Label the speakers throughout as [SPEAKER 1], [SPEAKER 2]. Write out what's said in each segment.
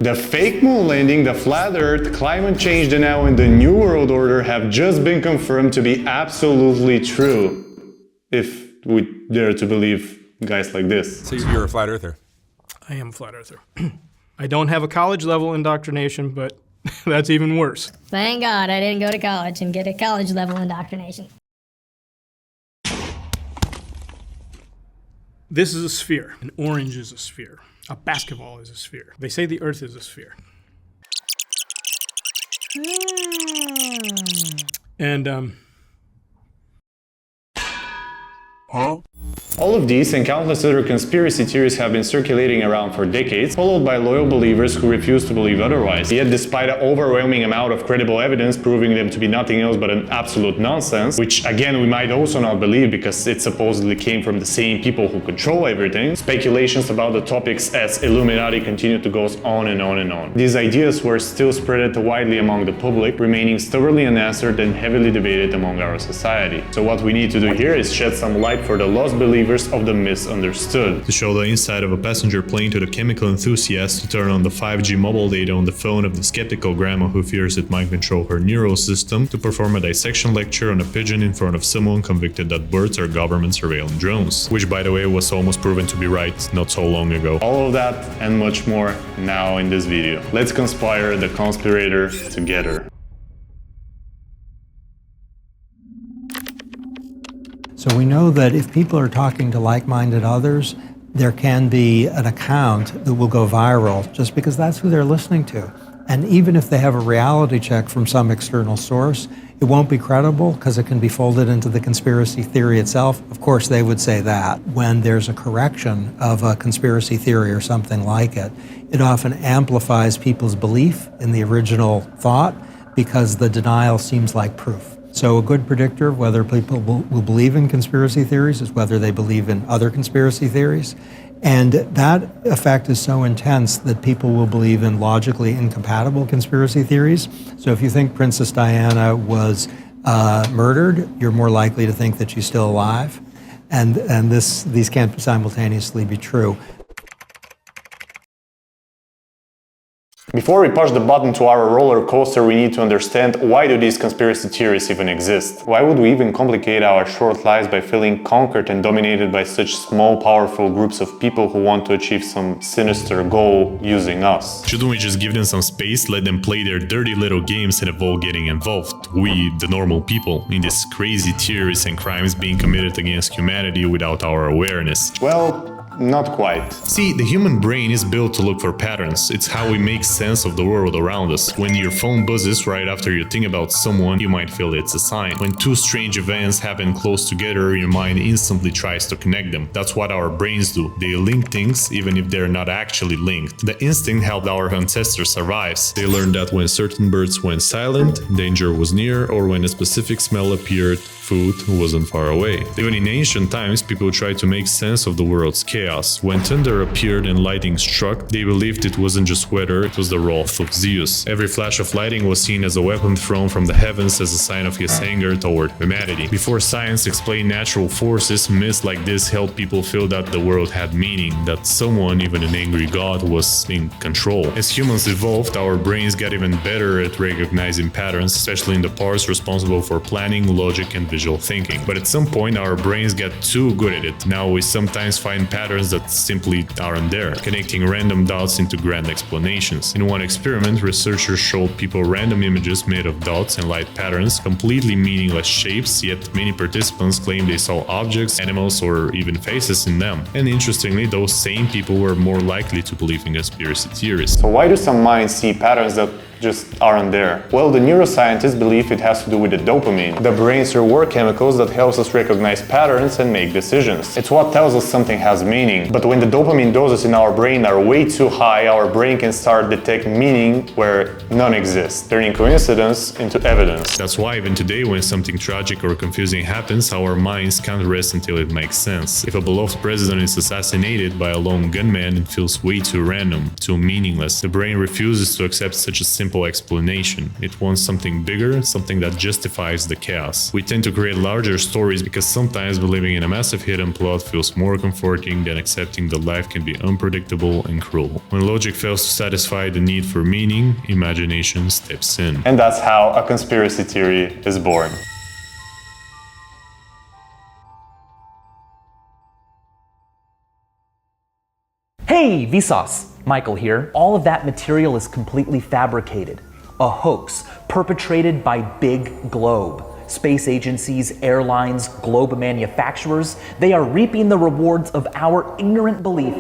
[SPEAKER 1] The fake moon landing, the flat earth, climate change denial, and the New World Order have just been confirmed to be absolutely true. If we dare to believe guys like this.
[SPEAKER 2] So you're a flat earther?
[SPEAKER 3] I am a flat earther. I don't have a college level indoctrination, but that's even worse.
[SPEAKER 4] Thank God I didn't go to college and get a college level indoctrination.
[SPEAKER 3] This is a sphere. An orange is a sphere. A basketball is a sphere. They say the Earth is a sphere. And,
[SPEAKER 2] Huh?
[SPEAKER 1] All of these and countless other conspiracy theories have been circulating around for decades, followed by loyal believers who refuse to believe otherwise. Yet despite an overwhelming amount of credible evidence proving them to be nothing else but an absolute nonsense, which again we might also not believe because it supposedly came from the same people who control everything, speculations about the topics as Illuminati continue to go on and on and on. These ideas were still spread widely among the public, remaining stubbornly unanswered and heavily debated among our society. So what we need to do here is shed some light for the lost believers of the misunderstood.
[SPEAKER 5] To show the inside of a passenger plane to the chemical enthusiast, to turn on the 5G mobile data on the phone of the skeptical grandma who fears it might control her neural system, to perform a dissection lecture on a pigeon in front of someone convicted that birds are government surveillance drones. Which, by the way, was almost proven to be right not so long ago.
[SPEAKER 1] All of that and much more now in this video. Let's conspire the conspirator together.
[SPEAKER 6] So we know that if people are talking to like-minded others, there can be an account that will go viral just because that's who they're listening to. And even if they have a reality check from some external source, it won't be credible because it can be folded into the conspiracy theory itself. Of course, they would say that. When there's a correction of a conspiracy theory or something like it, it often amplifies people's belief in the original thought because the denial seems like proof. So a good predictor of whether people will believe in conspiracy theories is whether they believe in other conspiracy theories. And that effect is so intense that people will believe in logically incompatible conspiracy theories. So if you think Princess Diana was murdered, you're more likely to think that she's still alive. And these can't simultaneously be true.
[SPEAKER 1] Before we push the button to our roller coaster, we need to understand why do these conspiracy theories even exist? Why would we even complicate our short lives by feeling conquered and dominated by such small, powerful groups of people who want to achieve some sinister goal using us?
[SPEAKER 5] Shouldn't we just give them some space, let them play their dirty little games and avoid getting involved? We, the normal people, in these crazy theories and crimes being committed against humanity without our awareness.
[SPEAKER 1] Well, not quite.
[SPEAKER 5] See, the human brain is built to look for patterns. It's how we make sense of the world around us. When your phone buzzes right after you think about someone, you might feel it's a sign. When two strange events happen close together, your mind instantly tries to connect them. That's what our brains do. They link things even if they're not actually linked. The instinct helped our ancestors survive. They learned that when certain birds went silent, danger was near, or when a specific smell appeared, food wasn't far away. Even in ancient times, people tried to make sense of the world's chaos. When thunder appeared and lightning struck, they believed it wasn't just weather, it was the wrath of Zeus. Every flash of lightning was seen as a weapon thrown from the heavens as a sign of his anger toward humanity. Before science explained natural forces, myths like this helped people feel that the world had meaning, that someone, even an angry god, was in control. As humans evolved, our brains got even better at recognizing patterns, especially in the parts responsible for planning, logic, and visual thinking. But at some point, our brains got too good at it. Now we sometimes find patterns that simply aren't there, connecting random dots into grand explanations. In one experiment, researchers showed people random images made of dots and light patterns, completely meaningless shapes, yet many participants claimed they saw objects, animals, or even faces in them. And interestingly, those same people were more likely to believe in conspiracy theories.
[SPEAKER 1] So why do some minds see patterns that just aren't there? Well, the neuroscientists believe it has to do with the dopamine, the brain's reward chemicals that helps us recognize patterns and make decisions. It's what tells us something has meaning. But when the dopamine doses in our brain are way too high, our brain can start detecting meaning where none exists, turning coincidence into evidence.
[SPEAKER 5] That's why even today, when something tragic or confusing happens, our minds can't rest until it makes sense. If a beloved president is assassinated by a lone gunman, it feels way too random, too meaningless. The brain refuses to accept such a simple simple explanation. It wants something bigger, something that justifies the chaos. We tend to create larger stories because sometimes believing in a massive hidden plot feels more comforting than accepting that life can be unpredictable and cruel. When logic fails to satisfy the need for meaning, imagination steps in.
[SPEAKER 1] And that's how a conspiracy theory is born.
[SPEAKER 7] Hey, Vsauce! Michael here. All of that material is completely fabricated. A hoax perpetrated by Big Globe. Space agencies, airlines, globe manufacturers, they are reaping the rewards of our ignorant belief.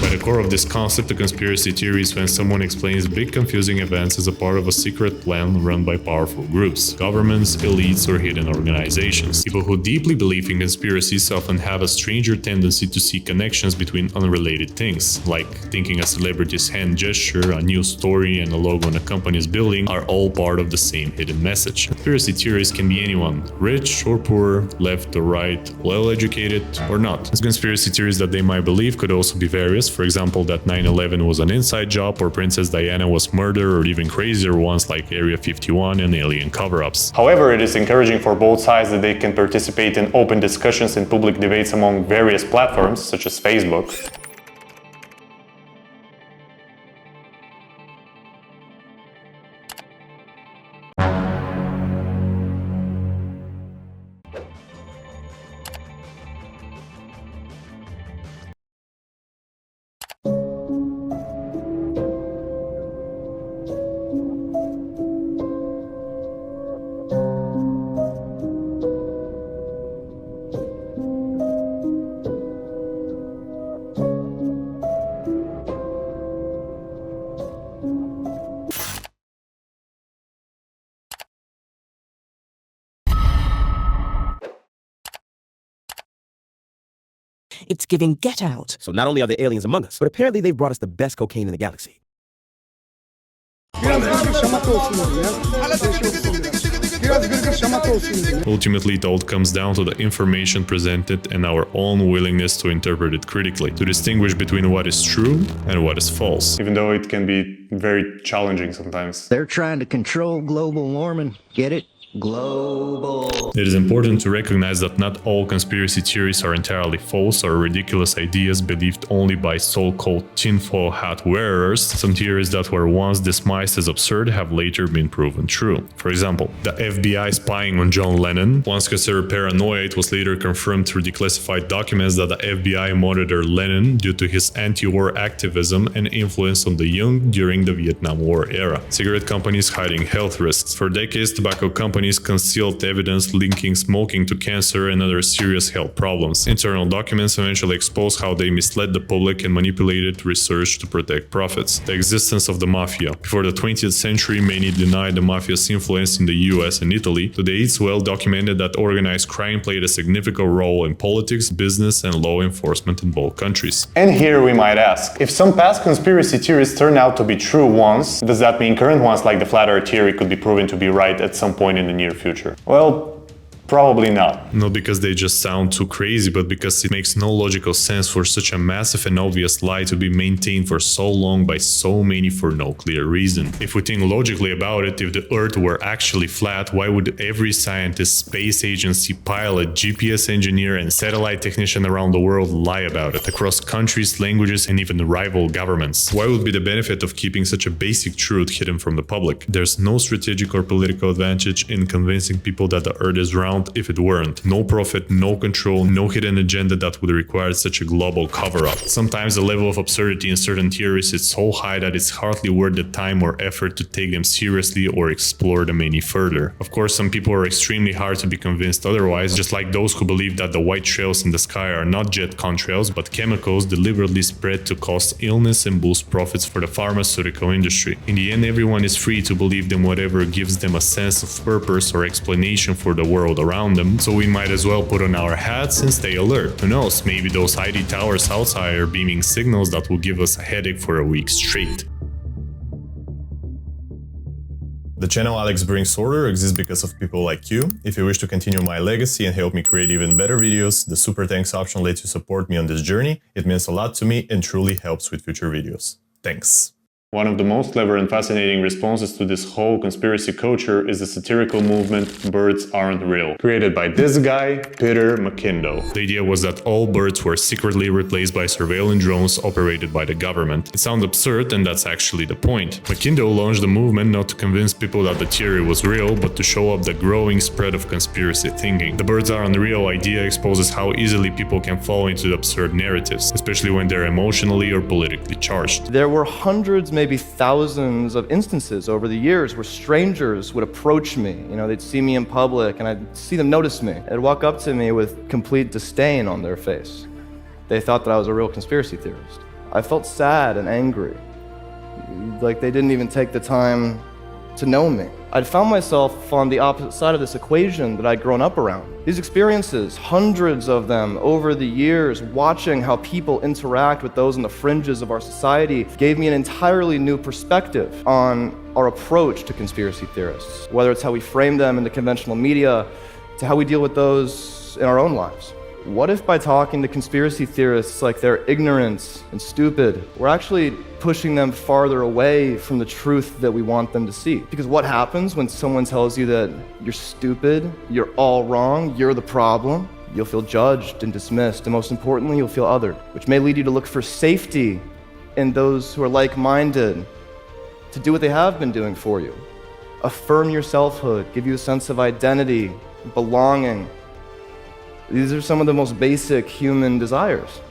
[SPEAKER 5] By the core of this concept, the conspiracy theory is when someone explains big confusing events as a part of a secret plan run by powerful groups, governments, elites, or hidden organizations. People who deeply believe in conspiracies often have a stranger tendency to see connections between unrelated things, like thinking a celebrity's hand gesture, a news story, and a logo on a company's building are all part of the same hidden message. Conspiracy theories can be anyone, rich or poor, left or right, well-educated or not. The conspiracy theories that they might believe could also be various. For example, that 9/11 was an inside job, or Princess Diana was murdered, or even crazier ones like Area 51 and alien cover-ups.
[SPEAKER 1] However, it is encouraging for both sides that they can participate in open discussions and public debates among various platforms, such as Facebook.
[SPEAKER 8] It's giving Get Out. So not only are there aliens among us, but apparently they've brought us the best cocaine in the galaxy.
[SPEAKER 5] Ultimately, it all comes down to the information presented and our own willingness to interpret it critically, to distinguish between what is true and what is false.
[SPEAKER 1] Even though it can be very challenging sometimes.
[SPEAKER 9] They're trying to control global warming. Get it? Global.
[SPEAKER 5] It is important to recognize that not all conspiracy theories are entirely false or ridiculous ideas believed only by so-called tinfoil hat wearers. Some theories that were once dismissed as absurd have later been proven true. For example, the FBI spying on John Lennon, once considered paranoid, was later confirmed through declassified documents that the FBI monitored Lennon due to his anti-war activism and influence on the young during the Vietnam War era. Cigarette companies hiding health risks. For decades, tobacco companies concealed evidence linking smoking to cancer and other serious health problems. Internal documents eventually exposed how they misled the public and manipulated research to protect profits. The existence of the mafia. Before the 20th century, many denied the mafia's influence in the US and Italy. Today, it's well documented that organized crime played a significant role in politics, business, and law enforcement in both countries.
[SPEAKER 1] And here we might ask, if some past conspiracy theories turn out to be true once, does that mean current ones like the flat earth theory could be proven to be right at some point in the near future? Well, probably not.
[SPEAKER 5] Not because they just sound too crazy, but because it makes no logical sense for such a massive and obvious lie to be maintained for so long by so many for no clear reason. If we think logically about it, if the Earth were actually flat, why would every scientist, space agency, pilot, GPS engineer, and satellite technician around the world lie about it, across countries, languages, and even rival governments? Why would be the benefit of keeping such a basic truth hidden from the public? There's no strategic or political advantage in convincing people that the Earth is round if it weren't. No profit, no control, no hidden agenda that would require such a global cover-up. Sometimes the level of absurdity in certain theories is so high that it's hardly worth the time or effort to take them seriously or explore them any further. Of course, some people are extremely hard to be convinced otherwise, just like those who believe that the white trails in the sky are not jet contrails, but chemicals deliberately spread to cause illness and boost profits for the pharmaceutical industry. In the end, everyone is free to believe them whatever gives them a sense of purpose or explanation for the world around them, so we might as well put on our hats and stay alert. Who knows, maybe those ID towers outside are beaming signals that will give us a headache for a week straight. The channel Alex Brings Order exists because of people like you. If you wish to continue my legacy and help me create even better videos, the super thanks option lets you support me on this journey. It means a lot to me and truly helps with future videos. Thanks.
[SPEAKER 1] One of the most clever and fascinating responses to this whole conspiracy culture is the satirical movement Birds Aren't Real, created by this guy, Peter McKindow.
[SPEAKER 5] The idea was that all birds were secretly replaced by surveillance drones operated by the government. It sounds absurd, and that's actually the point. McKindow launched the movement not to convince people that the theory was real, but to show up the growing spread of conspiracy thinking. The birds aren't real idea exposes how easily people can fall into the absurd narratives, especially when they're emotionally or politically charged.
[SPEAKER 10] There were hundreds, maybe thousands of instances over the years where strangers would approach me. They'd see me in public and I'd see them notice me. They'd walk up to me with complete disdain on their face. They thought that I was a real conspiracy theorist. I felt sad and angry, like they didn't even take the time to know me. I'd found myself on the opposite side of this equation that I'd grown up around. These experiences, hundreds of them over the years, watching how people interact with those on the fringes of our society, gave me an entirely new perspective on our approach to conspiracy theorists, whether it's how we frame them in the conventional media, to how we deal with those in our own lives. What if by talking to conspiracy theorists like they're ignorant and stupid, we're actually pushing them farther away from the truth that we want them to see? Because what happens when someone tells you that you're stupid, you're all wrong, you're the problem? You'll feel judged and dismissed, and most importantly, you'll feel othered, which may lead you to look for safety in those who are like-minded, to do what they have been doing for you. Affirm your selfhood, give you a sense of identity, belonging. These are some of the most basic human desires.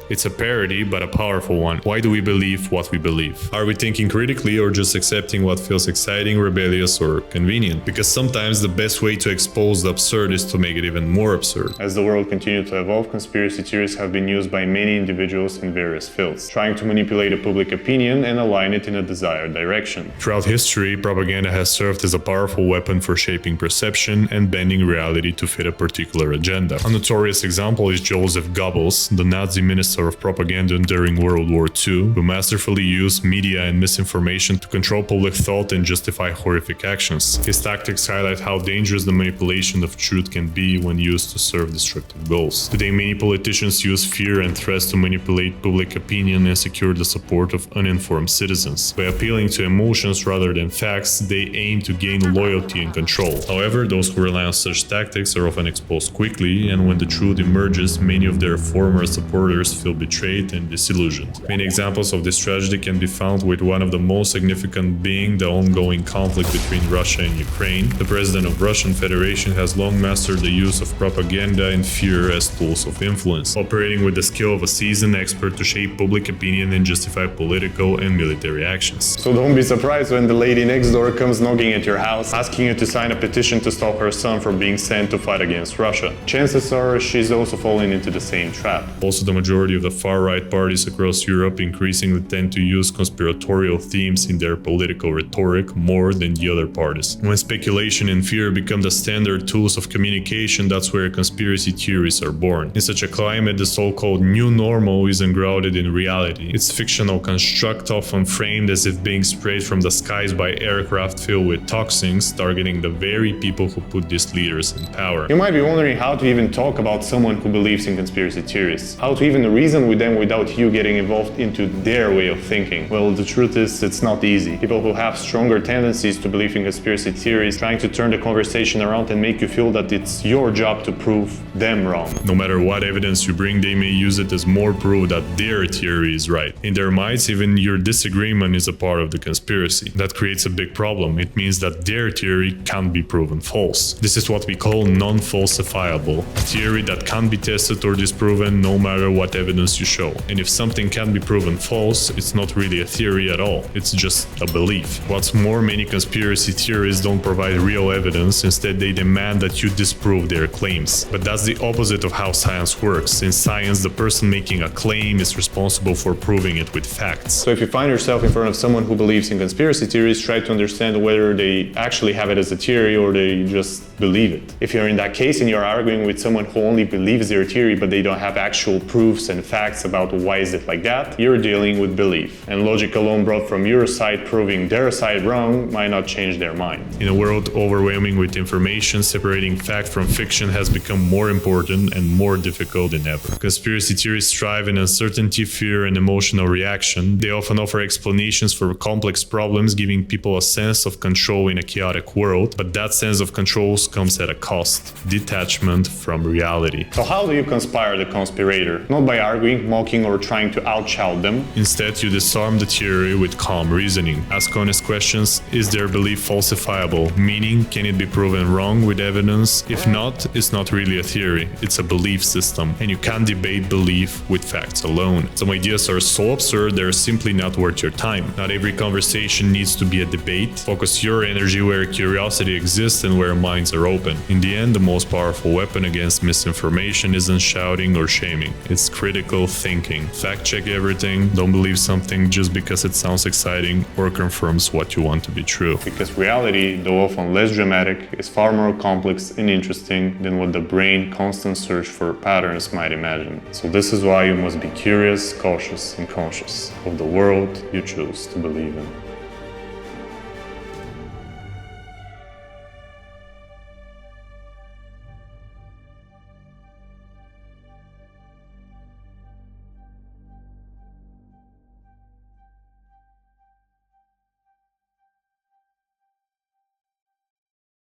[SPEAKER 5] It's a parody, but a powerful one. Why do we believe what we believe? Are we thinking critically or just accepting what feels exciting, rebellious, or convenient? Because sometimes the best way to expose the absurd is to make it even more absurd.
[SPEAKER 1] As the world continued to evolve, conspiracy theories have been used by many individuals in various fields, trying to manipulate a public opinion and align it in a desired direction.
[SPEAKER 5] Throughout history, propaganda has served as a powerful weapon for shaping perception and bending reality to fit a particular agenda. A notorious example is Joseph Goebbels, the Nazi minister of propaganda during World War II, who masterfully used media and misinformation to control public thought and justify horrific actions. His tactics highlight how dangerous the manipulation of truth can be when used to serve destructive goals. Today, many politicians use fear and threats to manipulate public opinion and secure the support of uninformed citizens. By appealing to emotions rather than facts, they aim to gain loyalty and control. However, those who rely on such tactics are often exposed quickly, and when the truth emerges, many of their former supporters feel betrayed and disillusioned. Many examples of this tragedy can be found with one of the most significant being the ongoing conflict between Russia and Ukraine. The president of Russian Federation has long mastered the use of propaganda and fear as tools of influence, operating with the skill of a seasoned expert to shape public opinion and justify political and military actions.
[SPEAKER 1] So don't be surprised when the lady next door comes knocking at your house, asking you to sign a petition to stop her son from being sent to fight against Russia. Chances are she's also falling into the same trap.
[SPEAKER 5] Also, the majority of the far-right parties across Europe increasingly tend to use conspiratorial themes in their political rhetoric more than the other parties. When speculation and fear become the standard tools of communication, that's where conspiracy theories are born. In such a climate, the so-called new normal isn't grounded in reality. It's fictional construct, often framed as if being sprayed from the skies by aircraft filled with toxins, targeting the very people who put these leaders in power.
[SPEAKER 1] You might be wondering how to even talk about someone who believes in conspiracy theories, how to even reason with them without you getting involved into their way of thinking. Well, the truth is, it's not easy. People who have stronger tendencies to believe in conspiracy theories trying to turn the conversation around and make you feel that it's your job to prove them wrong.
[SPEAKER 5] No matter what evidence you bring, they may use it as more proof that their theory is right. In their minds, even your disagreement is a part of the conspiracy. That creates a big problem. It means that their theory can't be proven false. This is what we call non-falsifiable, a theory that can't be tested or disproven no matter what evidence you show. And if something can be proven false, it's not really a theory at all. It's just a belief. What's more, many conspiracy theories don't provide real evidence. Instead, they demand that you disprove their claims. But that's the opposite of how science works. In science, the person making a claim is responsible for proving it with facts.
[SPEAKER 1] So if you find yourself in front of someone who believes in conspiracy theories, try to understand whether they actually have it as a theory or they just believe it. If you're in that case and you're arguing with someone who only believes their theory but they don't have actual proofs proofs and facts about why is it like that, you're dealing with belief. And logic alone brought from your side proving their side wrong might not change their mind.
[SPEAKER 5] In a world overwhelming with information, separating fact from fiction has become more important and more difficult than ever. Conspiracy theories thrive in uncertainty, fear, and emotional reaction. They often offer explanations for complex problems, giving people a sense of control in a chaotic world, but that sense of control comes at a cost: detachment from reality.
[SPEAKER 1] So how do you conspire the conspirator? Not by arguing, mocking, or trying to outshout them.
[SPEAKER 5] Instead, you disarm the theory with calm reasoning. Ask honest questions. Is their belief falsifiable? Meaning, can it be proven wrong with evidence? If not, it's not really a theory, it's a belief system, and you can't debate belief with facts alone. Some ideas are so absurd they're simply not worth your time. Not every conversation needs to be a debate. Focus your energy where curiosity exists and where minds are open. In the end, the most powerful weapon against misinformation isn't shouting or shaming, it's critical thinking. Fact check everything, don't believe something just because it sounds exciting or confirms what you want to be true.
[SPEAKER 1] Because reality, though often less dramatic, is far more complex and interesting than what the brain constant search for patterns might imagine. So this is why you must be curious, cautious, and conscious of the world you choose to believe in.